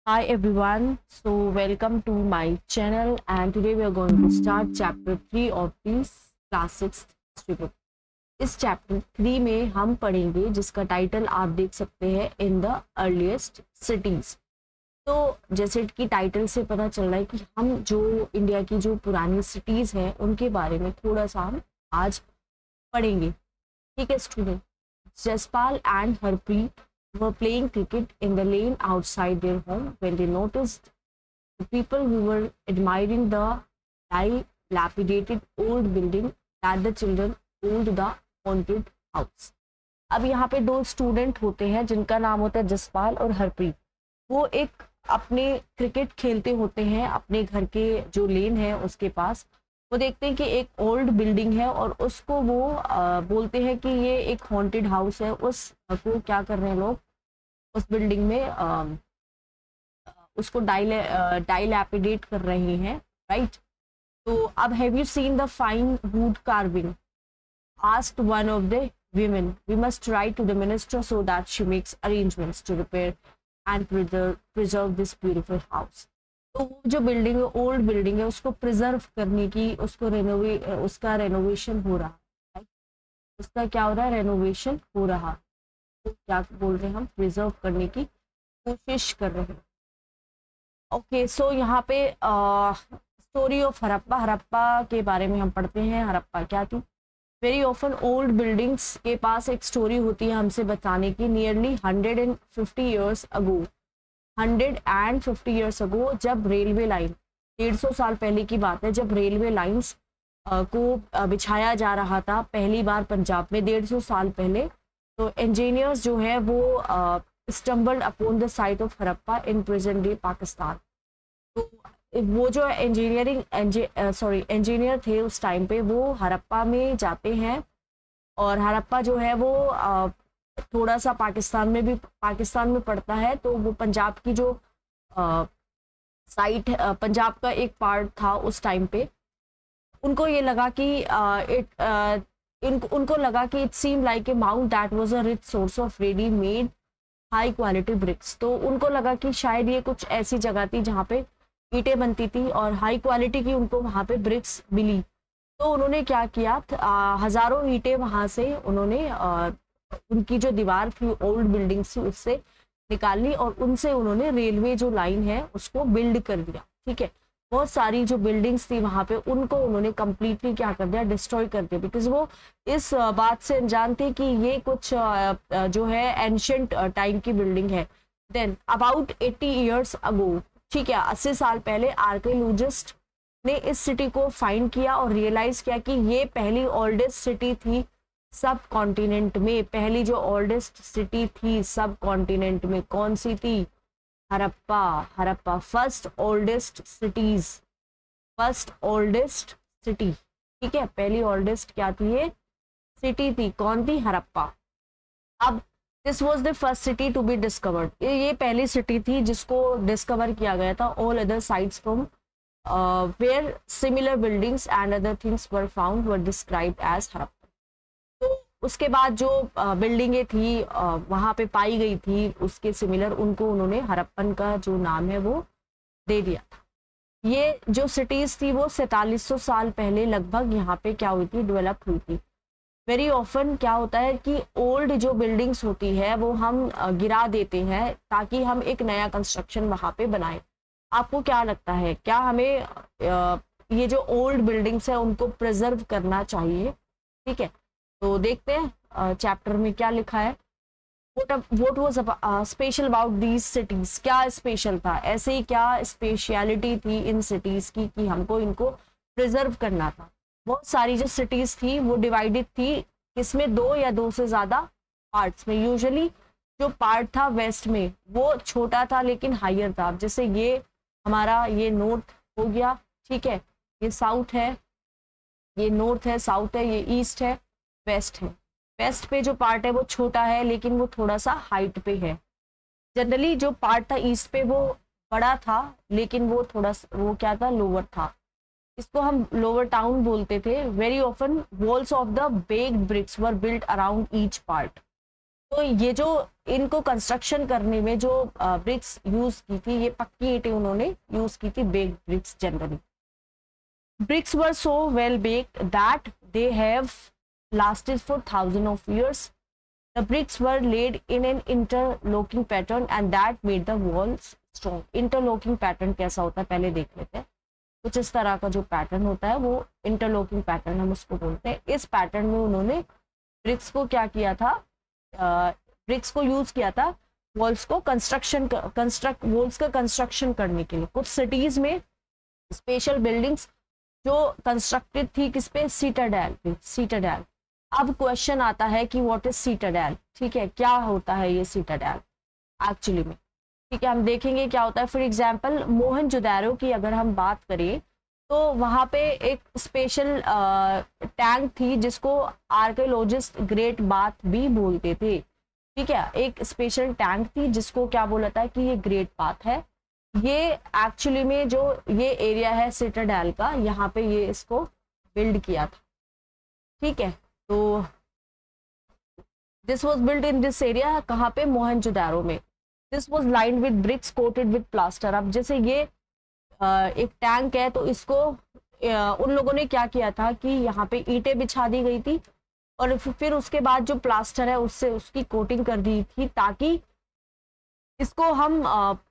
Hi everyone, so welcome to my channel and today we are going to start chapter 3 of this class 6 history book. इस chapter 3 में हम पढ़ेंगे जिसका title आप देख सकते हैं इन द अर्लीस्ट सिटीज। तो जैसे कि टाइटल से पता चल रहा है कि हम जो इंडिया की जो पुरानी सिटीज हैं उनके बारे में थोड़ा सा हम आज पढ़ेंगे। ठीक है student, Jaspal and Harpreet were playing cricket in the lane outside their home when they noticed the people who were admiring the dilapidated old building that the children called the haunted house. अब यहाँ पे दो स्टूडेंट होते हैं जिनका नाम होता है जसपाल और हरप्रीत। वो एक अपने क्रिकेट खेलते होते हैं अपने घर के जो लेन है उसके पास। वो देखते हैं कि एक ओल्ड बिल्डिंग है और उसको वो बोलते हैं कि ये एक हॉन्टेड हाउस है। उसको क्या कर रहे हैं लोग, उस बिल्डिंग में उसको डाइलैपिडेट कर रहे हैं, राइट। तो अब have you seen the fine wood carving, asked one of the women. We must write to the minister so that she makes arrangements to repair and preserve this beautiful house. तो वो जो building है, old building है, उसको preserve करने की, उसका renovation हो रहा है। उसका क्या हो रहा है, रेनोवेशन हो रहा। तो क्या बोल रहे हैं हम, प्रिजर्व करने की कोशिश कर रहे हैं। ओके, सो यहाँ पे स्टोरी ऑफ हड़प्पा के बारे में हम पढ़ते हैं। हड़प्पा क्या थी। वेरी ऑफन ओल्ड बिल्डिंग्स के पास एक स्टोरी होती है हमसे बताने की। Nearly 150 years ago, 150 years ago, जब रेलवे लाइन, 150 साल पहले की बात है, जब रेलवे लाइंस को बिछाया जा रहा था पहली बार पंजाब में 150 साल पहले, तो इंजीनियर्स जो है वो stumbled upon the site of Harappa in present day Pakistan. तो वो जो इंजीनियर थे उस टाइम पे, वो हड़प्पा में जाते हैं और हड़प्पा जो है वो थोड़ा सा पाकिस्तान में पड़ता है। तो वो पंजाब की जो साइट, पंजाब का एक पार्ट था उस टाइम पे। उनको ये लगा कि उनको लगा कि it seem like a mound that was a rich source of ready made high quality bricks. तो उनको लगा कि शायद ये कुछ ऐसी जगह थी जहाँ पे ईंटें बनती थी और हाई क्वालिटी की उनको वहाँ पे ब्रिक्स मिली। तो उन्होंने क्या किया, हजारों ईंटें वहाँ से उन्होंने उनकी जो दीवार थी, ओल्ड बिल्डिंग थी, उससे निकाल ली और उनसे उन्होंने रेलवे जो लाइन है उसको बिल्ड कर दिया। ठीक है, बहुत सारी जो बिल्डिंग्स थी वहां पे उनको उन्होंने कंप्लीटली क्या कर दिया, डिस्ट्रॉय कर दिया। बिकॉज वो इस बात से अनजान थे कि ये कुछ जो है एंशियंट टाइम की बिल्डिंग है। देन अबाउट 80 ईयर्स अगो, ठीक है, 80 साल पहले आर्कियोलॉजिस्ट ने इस सिटी को फाइंड किया और रियलाइज किया कि ये पहली ओल्डेस्ट सिटी थी सब कॉन्टिनेंट में। पहली जो ओल्डेस्ट सिटी थी सब कॉन्टिनेंट में कौन सी थी, हड़प्पा। First oldest city. ठीक है, पहली ओल्डेस्ट क्या थी, ये सिटी थी, कौन थी, हड़प्पा। अब this was the first city to be discovered, ये पहली सिटी थी जिसको डिस्कवर किया गया था। All other sites from where similar buildings and other things were found were described as Harappa. उसके बाद जो बिल्डिंगें थी वहां पे पाई गई थी उसके सिमिलर, उनको उन्होंने हड़प्पन का जो नाम है वो दे दिया था। ये जो सिटीज थी वो 4700 साल पहले लगभग यहाँ पे क्या हुई थी, डेवलप हुई थी। वेरी ऑफन क्या होता है कि ओल्ड जो बिल्डिंग्स होती है वो हम गिरा देते हैं ताकि हम एक नया कंस्ट्रक्शन वहां पे बनाएं। आपको क्या लगता है, क्या हमें ये जो ओल्ड बिल्डिंग्स है उनको प्रिजर्व करना चाहिए? ठीक है, तो देखते हैं चैप्टर में क्या लिखा है। What was special about these cities, क्या स्पेशल था, ऐसे ही क्या स्पेशलिटी थी इन सिटीज की कि हमको इनको प्रिजर्व करना था। बहुत सारी जो सिटीज थी वो डिवाइडेड थी किसमें, 2 या 2 से ज्यादा पार्ट्स में। यूजुअली जो पार्ट था वेस्ट में वो छोटा था लेकिन हायर था। जैसे ये हमारा ये नॉर्थ हो गया, ठीक है, ये साउथ है, ये नॉर्थ है, साउथ है, ये ईस्ट है, वेस्ट है। वेस्ट पे जो पार्ट है वो छोटा है लेकिन वो थोड़ा सा हाइट पे है। जनरली जो पार्ट था ईस्ट पे वो बड़ा था लेकिन वो थोड़ा वो क्या था, लोअर था। इसको हम लोअर टाउन बोलते थे। Very often walls of the baked bricks were built around each part. तो ये जो इनको कंस्ट्रक्शन करने में जो ब्रिक्स यूज की थी, ये पक्की ईंटें उन्होंने यूज की थी, baked bricks generally. Bricks were so well baked that they have lasted for thousands of years. The bricks were laid in an interlocking pattern and that made the walls strong. Interlocking pattern कैसा होता है पहले देख लेते हैं. कुछ इस तरह का जो पैटर्न होता है वो इंटरलॉकिंग पैटर्न हम उसको बोलते हैं. इस पैटर्न में उन्होंने ब्रिक्स को क्या किया था, ब्रिक्स को यूज किया था वॉल्स को वॉल्स का कंस्ट्रक्शन करने के लिए. कुछ सिटीज में स्पेशल बिल्डिंग्स जो कंस्ट्रक्टेड थी किस पे, सीटाडेल पे. सीटाडेल. अब क्वेश्चन आता है कि व्हाट इज सीटाडेल. ठीक है, क्या होता है ये सीटाडेल एक्चुअली में. ठीक है, हम देखेंगे क्या होता है. फॉर एग्जांपल मोहनजोदारो की अगर हम बात करें तो वहां पे एक स्पेशल टैंक थी जिसको आर्कियोलॉजिस्ट ग्रेट बाथ भी बोलते थे. ठीक है, एक स्पेशल टैंक थी जिसको क्या बोला था कि ये ग्रेट बाथ है. ये एक्चुअली में जो ये एरिया है सिटाडेल का, यहाँ पे ये इसको बिल्ड किया था. ठीक है, तो this was build in this area, कहाँ पे, मोहनजोदारो में. This was lined with bricks coated with plaster. अब जैसे ये एक टैंक है तो इसको उन लोगों ने क्या किया था कि यहाँ पे ईंटें बिछा दी गई थी और फिर उसके बाद जो प्लास्टर है उससे उसकी कोटिंग कर दी थी ताकि इसको हम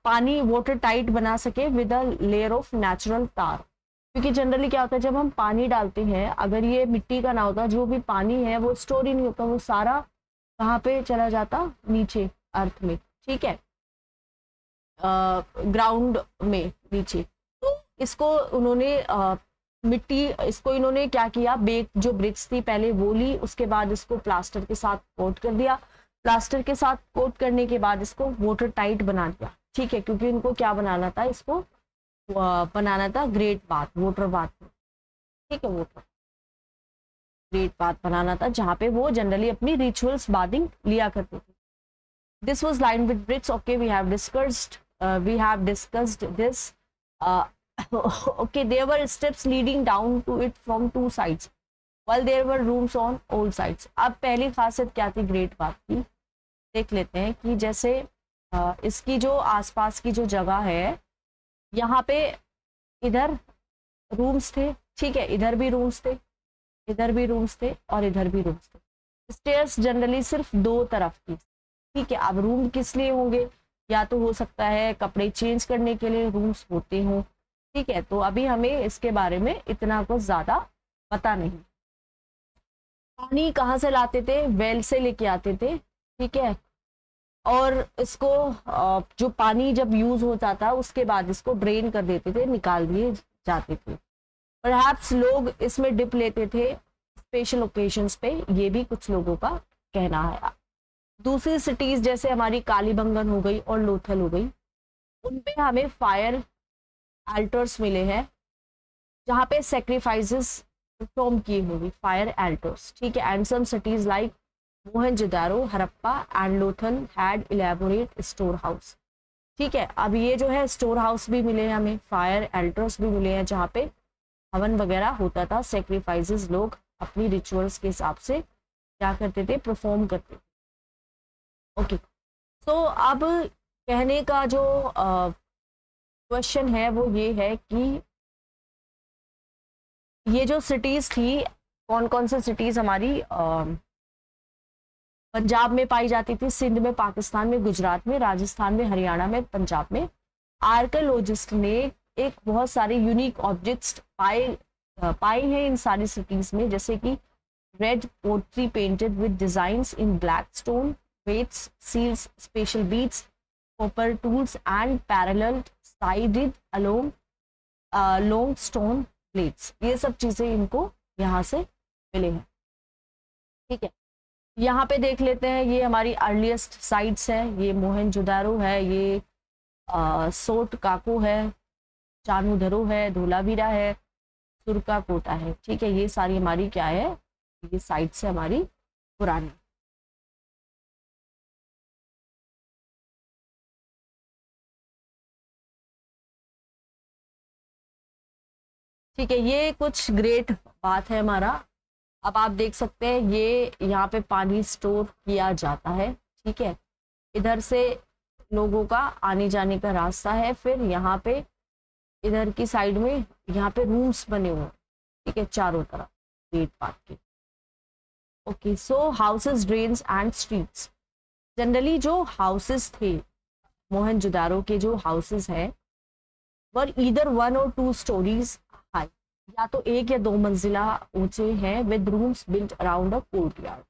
पानी वाटर टाइट बना सके with a layer of natural तार. क्योंकि जनरली क्या होता है जब हम पानी डालते हैं, अगर ये मिट्टी का ना होता, जो भी पानी है वो स्टोर ही नहीं होता, वो सारा कहाँ पे चला जाता, नीचे अर्थ में. ठीक है, ग्राउंड में नीचे. तो इसको उन्होंने मिट्टी, इसको इन्होंने क्या किया, बेक जो ब्रिक्स थी पहले वो ली, उसके बाद इसको प्लास्टर के साथ कोट कर दिया. प्लास्टर के साथ कोट करने के बाद इसको वाटर टाइट बना दिया. ठीक है, क्योंकि इनको क्या बनाना था, इसको बनाना था ग्रेट बाथ, वाटर बाथ. ठीक है, वाटर ग्रेट बाथ बनाना था जहाँ पे वो जनरली अपनी रिचुअल्स बाथिंग लिया करते थे. This was lined with bricks. Okay, we have discussed this. Okay, there were steps leading down to it from two sides, while there were rooms on all sides. अब पहली खासियत क्या थी great bath की, देख लेते हैं कि जैसे इसकी जो आसपास की जो जगह है, यहाँ पे इधर रूम्स थे. ठीक है, इधर भी रूम्स थे, इधर भी रूम्स थे और इधर भी रूम्स थे. स्टेयर्स जनरली सिर्फ दो तरफ थी. ठीक है, अब रूम किस लिए होंगे, या तो हो सकता है कपड़े चेंज करने के लिए रूम्स होते हों. ठीक है, तो अभी हमें इसके बारे में इतना कुछ ज्यादा पता नहीं. पानी कहाँ से लाते थे, वेल से लेके आते थे. ठीक है, और इसको जो पानी जब यूज हो जाता उसके बाद इसको ड्रेन कर देते थे, निकाल दिए जाते थे. परहैप्स लोग इसमें डिप लेते थे स्पेशल ओकेजन्स पे, ये भी कुछ लोगों का कहना है. दूसरी सिटीज जैसे हमारी कालीबंगन हो गई और लोथल हो गई, उनपे हमें फायर अल्टर्स मिले हैं जहाँ पे सेक्रीफाइसेस परफॉर्म किए होंगे, फायर अल्टर्स. ठीक है, and some cities like Mohenjodaro, Harappa and Lothal had elaborate store house. ठीक है, अब ये जो है स्टोर हाउस भी मिले हैं हमें, फायर अल्टर्स भी मिले हैं जहाँ पे हवन वगैरह होता था, सेक्रीफाइसेस लोग अपनी रिचुअल्स के हिसाब से क्या करते थे, परफॉर्म करते थे. ओके, तो अब कहने का जो क्वेश्चन है वो ये है कि ये जो सिटीज थी, कौन कौन से सिटीज हमारी पंजाब में पाई जाती थी, सिंध में, पाकिस्तान में, गुजरात में, राजस्थान में, हरियाणा में, पंजाब में. आर्कियोलॉजिस्ट ने एक बहुत सारे यूनिक ऑब्जेक्ट्स पाए हैं इन सारी सिटीज में, जैसे कि red pottery painted with designs in black stone, weights, seals, special beads, copper tools and parallel sided along long stone plates. ये सब चीजें इनको यहाँ से मिले हैं. ठीक है, यहाँ पे देख लेते हैं, ये हमारी अर्लीस्ट साइट्स है. ये मोहनजोदारो है, ये सोट काको है, चानूधरो है, धोलावीरा है, सुरका कोटा है. ठीक है, ये सारी हमारी क्या है, ये साइट्स है हमारी पुरानी. ठीक है, ये कुछ ग्रेट बात है हमारा. अब आप देख सकते हैं ये यहाँ पे पानी स्टोर किया जाता है. ठीक है, इधर से लोगों का आने जाने का रास्ता है। फिर यहाँ पे इधर की साइड में यहाँ पे रूम्स बने हुए हैं, ठीक है, चारों तरफ गेट पार्क के। Okay, so houses, drains and streets. Generally जो हाउसेस थे, मोहनजोदारो के जो हाउसेस हैं, वर ईदर 1 और 2 स्टोरीज हाई, या तो 1 या 2 मंजिला ऊंचे हैं, with rooms built around a courtyard.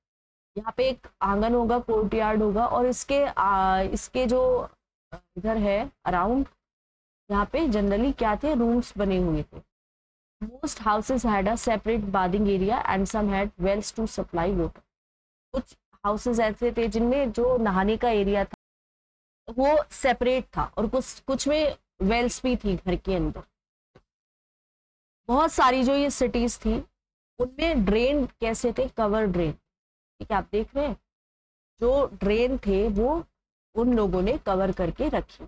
यहाँ पे एक आंगन होगा, कोर्टयार्ड होगा, और इसके जो इधर है अराउंड, यहाँ पे जनरली क्या थे, रूम्स बने हुए थे। Most houses had a separate bathing area and some had wells to supply water. कुछ हाउसेस ऐसे थे जिनमें जो नहाने का एरिया था वो सेपरेट था, और कुछ में वेल्स भी थी घर के अंदर। बहुत सारी जो ये सिटीज थी उनमें ड्रेन कैसे थे, कवर ड्रेन, ठीक है, आप देख रहे हैं जो ड्रेन थे वो उन लोगों ने कवर करके रखी।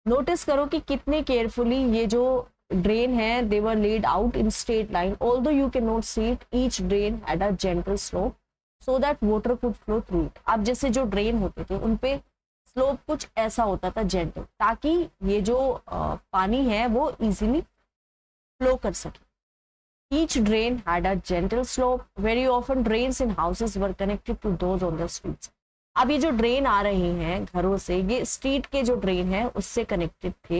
नोटिस करो कि कितने केयरफुली ये जो ड्रेन है, they were laid out in straight line, although you can not see it, each drain had a gentle slope so that water could flow through it. अब जैसे जो ड्रेन होते थे उनपे स्लोप कुछ ऐसा होता था जेंटल, ताकि ये जो पानी है वो इजीली फ्लो कर सके। Each drain had a gentle slope. Very often drains in houses were connected to those on the streets. अब ये जो ड्रेन आ रहे हैं घरों से, ये स्ट्रीट के जो ड्रेन है उससे कनेक्टेड थे,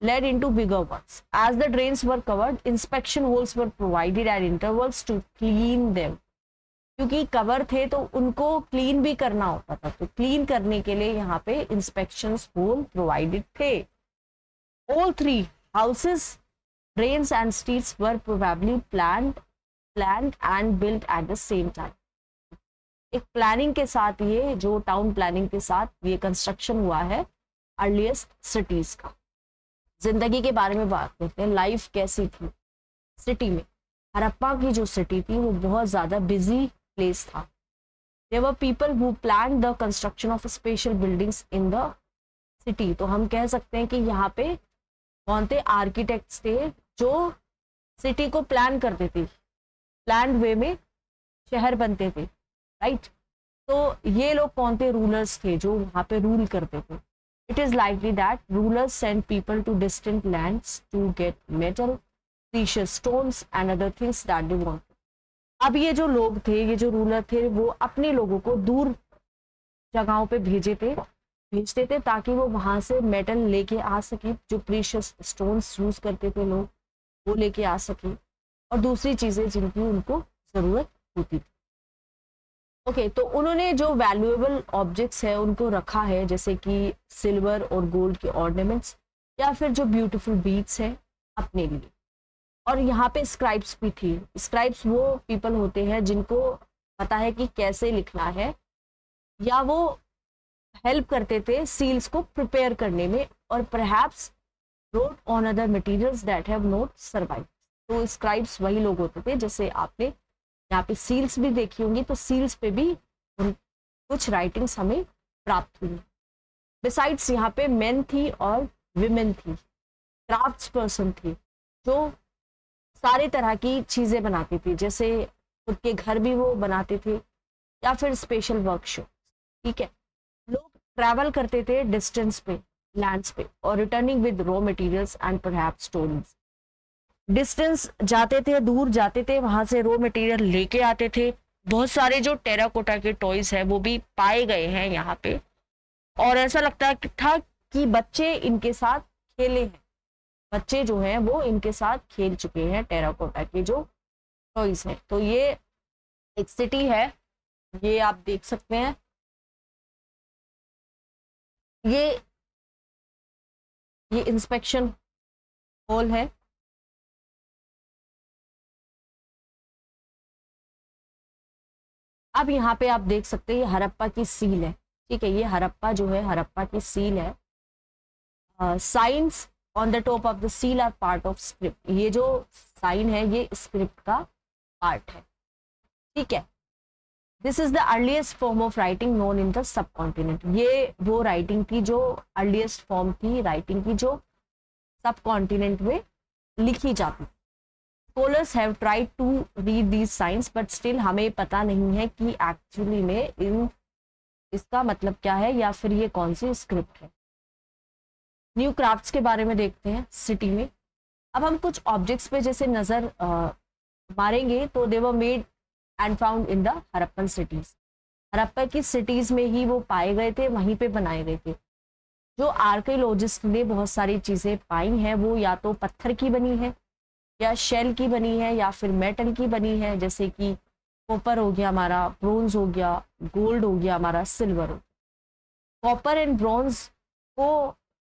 led into bigger ones. As the drains were covered, inspection holes were provided at intervals to clean them. क्योंकि कवर थे तो उनको क्लीन भी करना होता था, तो क्लीन करने के लिए यहाँ पे इंस्पेक्शन होल प्रोवाइडेड थे। All 3 houses, drains and streets were probably planned and built at the same time. एक प्लानिंग के साथ, ये जो टाउन प्लानिंग के साथ ये कंस्ट्रक्शन हुआ है अर्लीस्ट सिटीज का। जिंदगी के बारे में बात करते हैं, लाइफ कैसी थी सिटी में। हड़प्पा की जो सिटी थी वो बहुत ज्यादा बिजी प्लेस था। There were people who planned the construction of special buildings in the city. तो हम कह सकते हैं कि यहाँ पे कौन थे, आर्किटेक्ट्स थे जो सिटी को प्लान करते थे, प्लान्ड वे में शहर बनते थे, राइट। तो ये लोग कौन थे, रूलर्स थे जो वहां पे रूल करते थे। It is likely that rulers send people to distant lands to get metal, precious stones and other things that they want. अब ये जो लोग थे, ये जो रूलर थे, वो अपने लोगों को दूर जगहों पे भेजते थे ताकि वो वहां से मेटल लेके आ सके, जो प्रीशियस स्टोन्स यूज करते थे लोग वो लेके आ सके, और दूसरी चीजें जिनकी उनको जरूरत होती थी। ओके, तो उन्होंने जो वैल्यूएबल ऑब्जेक्ट्स है उनको रखा है, जैसे कि सिल्वर और गोल्ड के ऑर्नामेंट्स, या फिर जो ब्यूटीफुल बीड्स है अपने लिए। और यहाँ पे स्क्राइब्स भी थी। स्क्राइब्स वो पीपल होते हैं जिनको पता है कि कैसे लिखना है, या वो हेल्प करते थे सील्स को प्रिपेयर करने में, और perhaps wrote on other materials that have not survived. तो स्क्राइब्स वही लोग होते थे, जैसे आपने यहाँ पे सील्स भी देखी होंगी, तो सील्स पे भी कुछ राइटिंग्स हमें प्राप्त हुई। बिसाइड्स यहाँ पे मेन थी और विमेन थी, क्राफ्ट्स पर्सन थी जो सारे तरह की चीजें बनाती थी, जैसे खुद के घर भी वो बनाते थे या फिर स्पेशल वर्कशॉप, ठीक है। लोग ट्रैवल करते थे डिस्टेंस पे, लैंड्स पे, और returning with raw materials and perhaps stories. Distance जाते थे, दूर जाते थे, वहां से रॉ मटेरियल लेके आते थे। बहुत सारे जो टेराकोटा के टॉयज है वो भी पाए गए हैं यहाँ पे, और ऐसा लगता था कि बच्चे इनके साथ खेले हैं, बच्चे जो हैं वो इनके साथ खेल चुके हैं टेराकोटा के जो टॉयज हैं। तो ये एक सिटी है, ये आप देख सकते हैं, ये इंस्पेक्शन हॉल है। अब यहाँ पे आप देख सकते हैं ये हड़प्पा की सील है, ठीक है। ये हड़प्पा जो है, हड़प्पा की सील है। Signs on the top of the seal are part of script. ये जो साइन है ये स्क्रिप्ट का पार्ट है, ठीक है। This is the earliest form of writing known in the sub continent. ये वो राइटिंग थी जो अर्लीस्ट फॉर्म थी राइटिंग की जो सब कॉन्टिनेंट में लिखी जाती। Scholars have tried to read these signs, but still हमें पता नहीं है कि एक्चुअली में इन इसका मतलब क्या है या फिर ये कौन सी स्क्रिप्ट है। न्यू क्राफ्ट्स के बारे में देखते हैं सिटी में। अब हम कुछ ऑब्जेक्ट्स पे जैसे नजर मारेंगे तो they were made and found in the Harappan cities. Harappa की सिटीज में ही वो पाए गए थे, वहीं पे बनाए गए थे। जो आर्कियोलॉजिस्ट ने बहुत सारी चीजें पाई हैं वो या तो पत्थर की बनी है, या शेल की बनी है, या फिर मेटल की बनी है, जैसे कि कॉपर हो गया हमारा, ब्रोंज हो गया, गोल्ड हो गया हमारा, सिल्वर हो। कॉपर एंड ब्रोंज को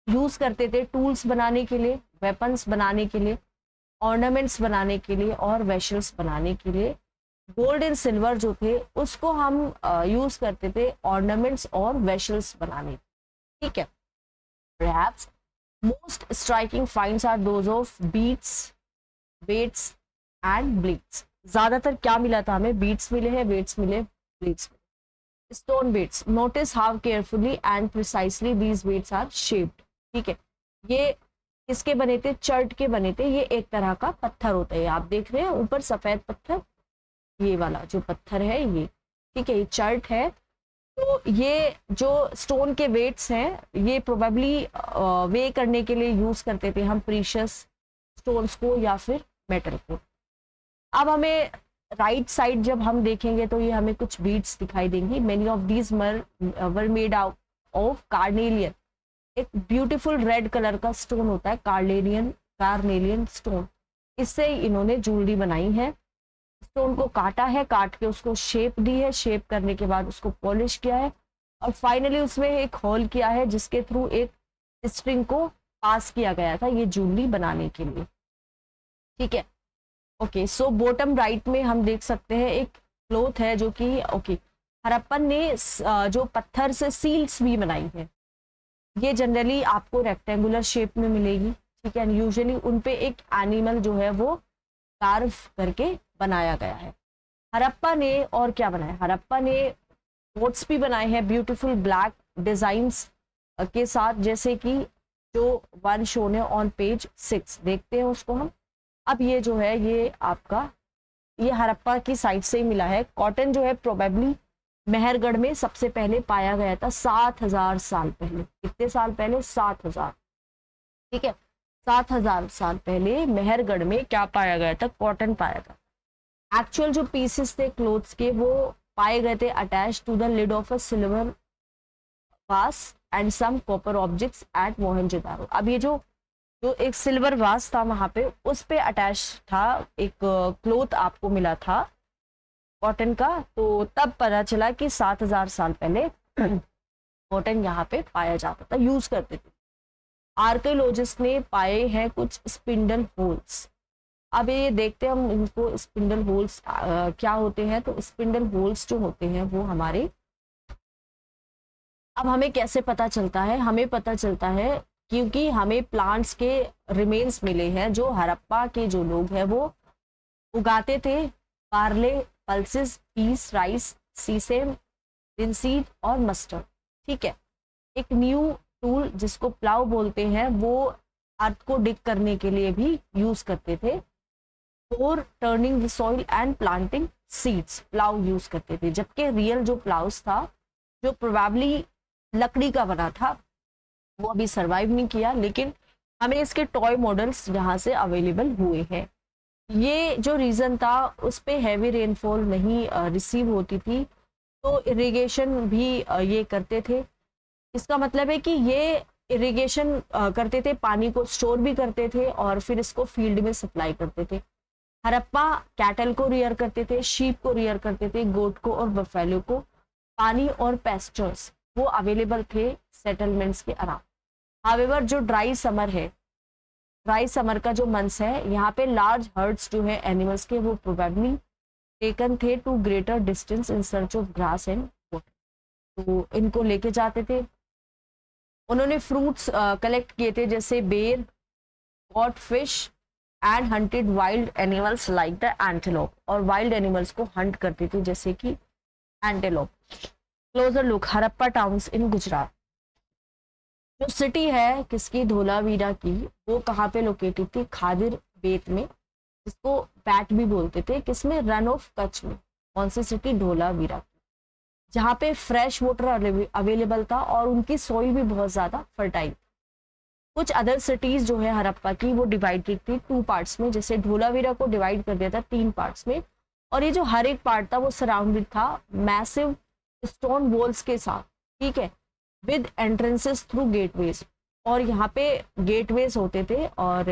यूज करते थे टूल्स बनाने के लिए, वेपन्स बनाने के लिए, ऑर्नामेंट्स बनाने के लिए और वेशल्स बनाने के लिए। गोल्ड एंड सिल्वर जो थे उसको हम यूज करते थे ऑर्नामेंट्स और वेशल्स बनाने, ठीक है। Perhaps most striking finds are those of beads, weights and bleeds। ज्यादातर क्या मिला था हमें, बीट्स मिले हैं, वेट्स मिले, ब्लीड्स मिले। Stone weights, notice how carefully and precisely these weights are shaped, ठीक है। ये किसके बने थे, चर्ट के बने थे। ये एक तरह का पत्थर होता है, आप देख रहे हैं ऊपर सफेद पत्थर, ये वाला जो पत्थर है ये, ठीक है, ये चर्ट है। तो ये जो स्टोन के वेट्स हैं ये प्रोबेबली वे करने के लिए यूज करते थे हम प्रीशियस स्टोन्स को या फिर मेटल को। अब हमें राइट साइड जब हम देखेंगे तो ये हमें कुछ बीड्स दिखाई देंगी। Many of these were made out of carnelian, एक ब्यूटीफुल रेड कलर का स्टोन होता है कार्नेलियन स्टोन, इससे इन्होंने ज्वेलरी बनाई है। स्टोन को काटा है, काट के उसको शेप दी है, शेप करने के बाद उसको पॉलिश किया है और फाइनली उसमें एक होल किया है जिसके थ्रू एक स्ट्रिंग को पास किया गया था ये ज्वेलरी बनाने के लिए, ठीक है। ओके, सो बॉटम राइट में हम देख सकते हैं एक क्लॉथ है जो कि ओके हड़प्पन ने जो पत्थर से सील्स भी बनाई है। ये जनरली आपको रेक्टेंगुलर शेप में मिलेगी, ठीक है। यूजुअली उन पे एक एनिमल जो है वो कार्व करके बनाया गया है। हड़प्पा ने और क्या बनाया, हड़प्पा ने बोट्स भी बनाए हैं ब्यूटीफुल ब्लैक डिजाइन्स के साथ, जैसे कि जो वन शोन है ऑन पेज 6, देखते हैं उसको हम। अब ये जो है ये आपका ये हड़प्पा की साइड से ही मिला है। कॉटन जो है प्रोबेबली मेहरगढ़ में सबसे पहले पाया गया था 7000 साल पहले। कितने साल पहले, 7000, ठीक है। 7000 साल पहले मेहरगढ़ में क्या पाया गया था, कॉटन पाया गया। एक्चुअल जो पीसेस थे क्लोथ्स के वो पाए गए थे attach to the lid of a silver vase and some copper objects at Mohenjodaro. अब ये जो एक सिल्वर वास था वहां पे, उस पे अटैच था एक क्लोथ आपको मिला था कॉटन का। तो तब पता चला कि 7000 साल पहले कॉटन यहाँ पे पाया जाता था, यूज करते थे। आर्कियोलॉजिस्ट ने पाए हैं कुछ स्पिंडल होल्स। अब ये देखते हैं हम इनको, स्पिंडल होल्स क्या होते हैं। तो स्पिंडल होल्स जो होते हैं वो हमारे, अब हमें कैसे पता चलता है, हमें पता चलता है क्योंकि हमें प्लांट्स के रिमेन्स मिले हैं जो हड़प्पा के जो लोग हैं वो उगाते थे। Barley, pulses, peas, rice, sesame, linseed और मस्टर्ड, ठीक है। एक न्यू टूल जिसको प्लाव बोलते हैं वो अर्थ को डिग करने के लिए भी यूज करते थे। For turning the soil and planting seeds plough use करते थे, जबकि रियल जो प्लाउस था जो प्रोबेबली लकड़ी का बना था वो अभी सरवाइव नहीं किया, लेकिन हमें इसके टॉय मॉडल्स यहाँ से अवेलेबल हुए हैं। ये जो रीजन था उस पे हैवी रेनफॉल नहीं रिसीव होती थी, तो इरिगेशन भी ये करते थे। इसका मतलब है कि ये इरिगेशन करते थे, पानी को स्टोर भी करते थे और फिर इसको फील्ड में सप्लाई करते थे। हड़प्पा कैटल को रियर करते थे, शीप को रियर करते थे, गोट को और बफेलो को। पानी और पेस्चर्स वो अवेलेबल थे सेटलमेंट्स के अराउंड। हावेवर जो ड्राई समर है, ड्राई समर का जो मंथ्स है, यहाँ पे लार्ज हर्ड्स जो है एनिमल्स के वो प्रोबेबली टेकन थे to greater distance in search of grass and water. तो इनको लेके जाते थे। उन्होंने फ्रूट्स कलेक्ट किए थे जैसे बेर, caught fish and hunted wild animals like the antelope, और वाइल्ड एनिमल्स को हंट करते थे जैसे कि antelope. Closer look, Harappa towns in Gujarat. जो सिटी है किसकी, धोलावीरा की, वो कहाँ पे लोकेटेड थी, खादिर बेत में, जिसको बैट भी बोलते थे। किसमें, रन ऑफ कच्छ में। कौन सी सिटी, धोलावीरा। जहाँ पे फ्रेश वाटर अवेलेबल था और उनकी सॉइल भी बहुत ज़्यादा फर्टाइल। कुछ अदर सिटीज जो है हड़प्पा की वो डिवाइडेड थी 2 पार्ट्स में, जैसे धोलावीरा को डिवाइड कर दिया था 3 पार्ट्स में, और ये जो हर एक पार्ट था वो सराउंडेड था मैसिव स्टोन वॉल्स के साथ, ठीक है, विद एंट्रेंसेस थ्रू गेटवेज, और यहाँ पे गेटवेज होते थे। और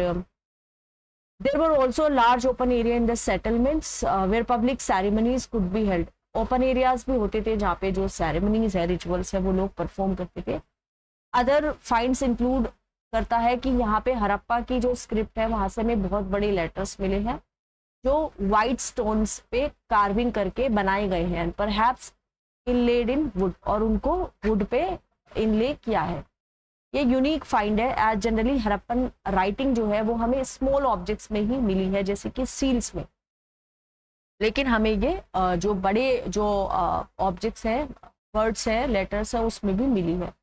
there were also large open area in the settlements where public ceremonies could be held. Open areas भी होते थे जहाँ पे जो सेरेमनीज है, रिचुअल्स है, वो लोग परफॉर्म करते थे। अदर फाइंड्स इंक्लूड करता है कि यहाँ पे हड़प्पा की जो स्क्रिप्ट है वहां से हमें बहुत बड़े लेटर्स मिले हैं जो वाइट स्टोन्स पे कार्विंग करके बनाए गए हैं, परहैप्स इनलेड इन वुड, और उनको वुड पे इनले किया है। ये यूनिक फाइंड है, एज जनरली हड़प्पन राइटिंग जो है वो हमें स्मॉल ऑब्जेक्ट्स में ही मिली है, जैसे कि सील्स में, लेकिन हमें ये जो बड़े जो ऑब्जेक्ट्स हैं, वर्ड्स हैं, लेटर्स है, उसमें भी मिली है।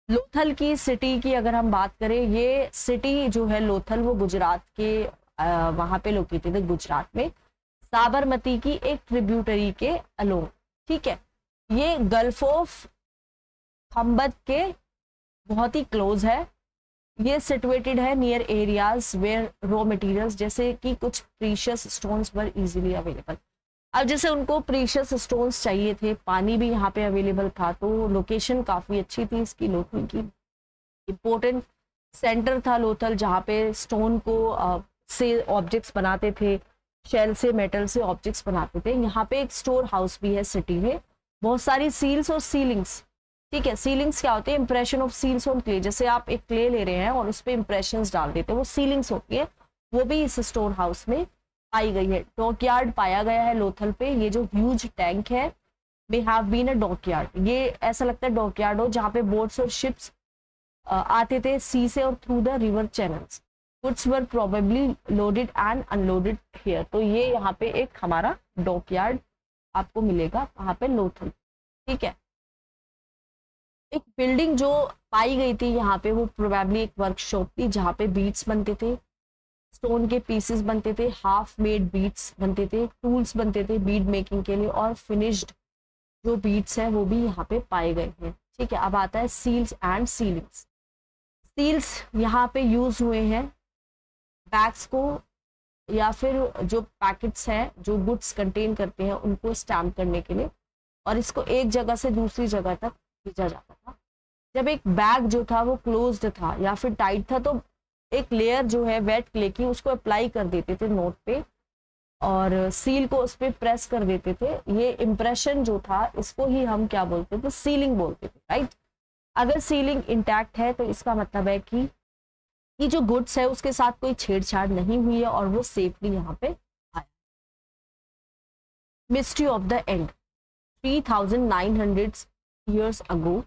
लोथल की सिटी की अगर हम बात करें, ये सिटी जो है लोथल वो गुजरात के वहां पे लोकेटेड है, गुजरात में साबरमती की एक ट्रिब्यूटरी के अलोंग, ठीक है। ये गल्फ ऑफ खंबत के बहुत ही क्लोज है। ये सिचुएटेड है near areas where raw materials, जैसे कि कुछ precious stones were easily available. अब जैसे उनको प्रीशियस स्टोन्स चाहिए थे, पानी भी यहाँ पे अवेलेबल था, तो लोकेशन काफी अच्छी थी इसकी। लोथल की इम्पोर्टेंट सेंटर था लोथल, जहाँ पे स्टोन को से ऑब्जेक्ट्स बनाते थे, शेल से, मेटल से ऑब्जेक्ट्स बनाते थे। यहाँ पे एक स्टोर हाउस भी है सिटी में, बहुत सारी सील्स और सीलिंग्स, ठीक है। सीलिंग्स क्या होती है? Impression of seals on clay, जैसे आप एक क्ले ले रहे हैं और उस पर इंप्रेशंस डाल देते हैं, वो सीलिंग्स होती है, वो भी इस स्टोर हाउस में पाई गई है। डॉकयार्ड पाया गया है लोथल पे, ये जो ह्यूज टैंक है, may have been a dockyard. ये ऐसा लगता है डॉकयार्ड हो जहाँ पे बोट्स और शिप्स आते थे सी से और through the river channels. Goods were probably loaded and unloaded here. तो ये यहाँ पे एक हमारा डॉकयार्ड आपको मिलेगा वहां पे लोथल, ठीक है। एक बिल्डिंग जो पाई गई थी यहाँ पे, वो प्रोबेबली एक वर्कशॉप थी जहाँ पे बीट्स बनते थे, स्टोन के पीसेस बनते थे, हाफ मेड बीट्स बनते थे, टूल्स बनते थे बीड मेकिंग के लिए, और फिनिश्ड जो बीट्स हैं वो भी यहाँ पे पाए गए हैं, ठीक है। अब आता है सील्स एंड सीलिंग्स। सील्स यहाँ पे यूज हुए हैं बैग्स को या फिर जो पैकेट्स हैं जो गुड्स कंटेन करते हैं उनको स्टैम्प करने के लिए, और इसको एक जगह से दूसरी जगह तक भेजा जाता था। जब एक बैग जो था वो क्लोज्ड था या फिर टाइट था, तो एक लेयर जो है वेट क्ले की उसको अप्लाई कर देते थे नोट पे और सील को उस पर प्रेस कर देते थे। ये इम्प्रेशन जो था इसको ही हम क्या बोलते थे? सीलिंग बोलते थे, राइट। अगर सीलिंग इंटैक्ट है तो इसका मतलब है कि ये जो गुड्स है उसके साथ कोई छेड़छाड़ नहीं हुई है और वो सेफली यहाँ पे आया। Mystery of the end. 3900 years ago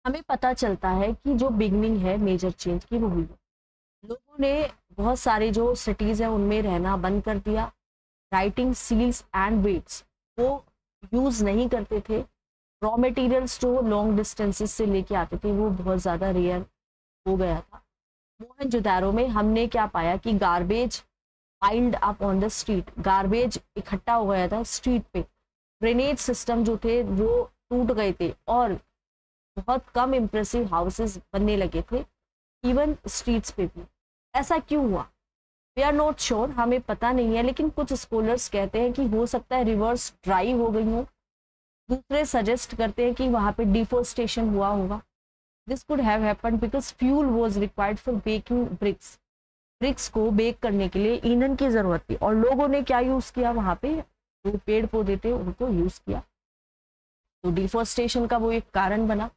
हमें पता चलता है कि जो बिगनिंग है मेजर चेंज की वो हुई है। लोगों ने बहुत सारे जो सिटीज है उनमें रहना बंद कर दिया। राइटिंग, सील्स एंड वेट्स वो यूज नहीं करते थे। रॉ मटेरियल्स जो लॉन्ग डिस्टेंसेस से लेके आते थे वो बहुत ज़्यादा रेयर हो गया था। मोहनजोदारो में हमने क्या पाया कि garbage piled up on the street, garbage इकट्ठा हो गया था स्ट्रीट पे। ड्रेनेज सिस्टम जो थे वो टूट गए थे और बहुत कम इम्प्रेसिव हाउसेस बनने लगे थे इवन स्ट्रीट्स पे भी। ऐसा क्यों हुआ? वी आर नॉट श्योर, हमें पता नहीं है, लेकिन कुछ स्कॉलर्स कहते हैं कि हो सकता है रिवर्स ड्राई हो गई हो। दूसरे सजेस्ट करते हैं कि वहां पे डिफोरेस्टेशन हुआ होगा। This could have happened because fuel was required for baking bricks. Bricks को बेक करने के लिए ईंधन की जरूरत थी और लोगों ने क्या यूज किया? वहां पे जो पेड़ पौधे थे उनको यूज किया, तो डिफोरेस्टेशन का वो एक कारण बना।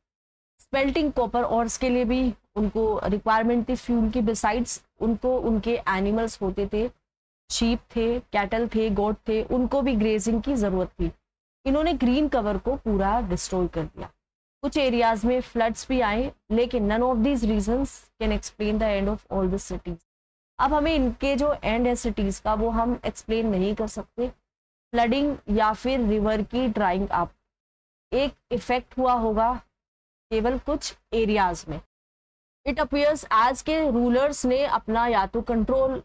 स्मेल्टिंग कॉपर ऑर्स के लिए भी उनको रिक्वायरमेंट थी फ्यूल की। बिसाइड्स उनको उनके एनिमल्स होते थे, शीप थे, कैटल थे, गोट थे, उनको भी ग्रेजिंग की जरूरत थी। इन्होंने ग्रीन कवर को पूरा डिस्ट्रॉय कर दिया। कुछ एरियाज में फ्लड्स भी आए, लेकिन none of these reasons can explain the end of all the cities. अब हमें इनके जो एंड है सिटीज का वो हम एक्सप्लेन नहीं कर सकते। फ्लडिंग या फिर रिवर की ड्राइंग अप एक इफेक्ट हुआ होगा केवल कुछ एरियाज में। इट अपीयर्स आज के रूलर्स ने अपना या तो कंट्रोल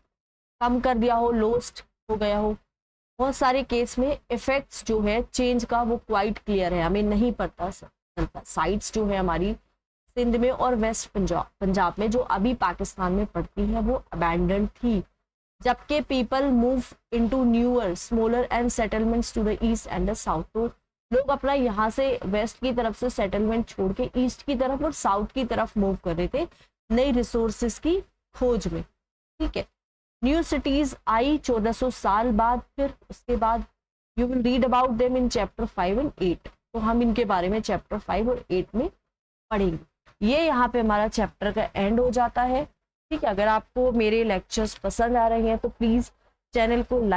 कम कर दिया हो, लॉस्ट हो गया हो, बहुत सारे केस में इफेक्ट्स जो है चेंज का वो क्वाइट क्लियर है, हमें नहीं पता चलता। साइट्स जो है हमारी सिंध में और वेस्ट पंजाब में जो अभी पाकिस्तान में पड़ती है वो अबैंडन थी, जबकि people move into newer smaller and settlements to the east and the south. तो लोग अपना यहाँ से वेस्ट की तरफ से सेटलमेंट छोड़ के ईस्ट की तरफ और साउथ की तरफ मूव कर रहे थे नई रिसोर्सेज की खोज में, ठीक है। न्यू सिटीज आई 1400 साल बाद, फिर उसके बाद you will read about them in chapter 5 and 8। तो हम इनके बारे में चैप्टर 5 और 8 में पढ़ेंगे। ये यहाँ पे हमारा चैप्टर का एंड हो जाता है, ठीक है। अगर आपको मेरे लेक्चर्स पसंद आ रहे हैं तो प्लीज चैनल को लाइक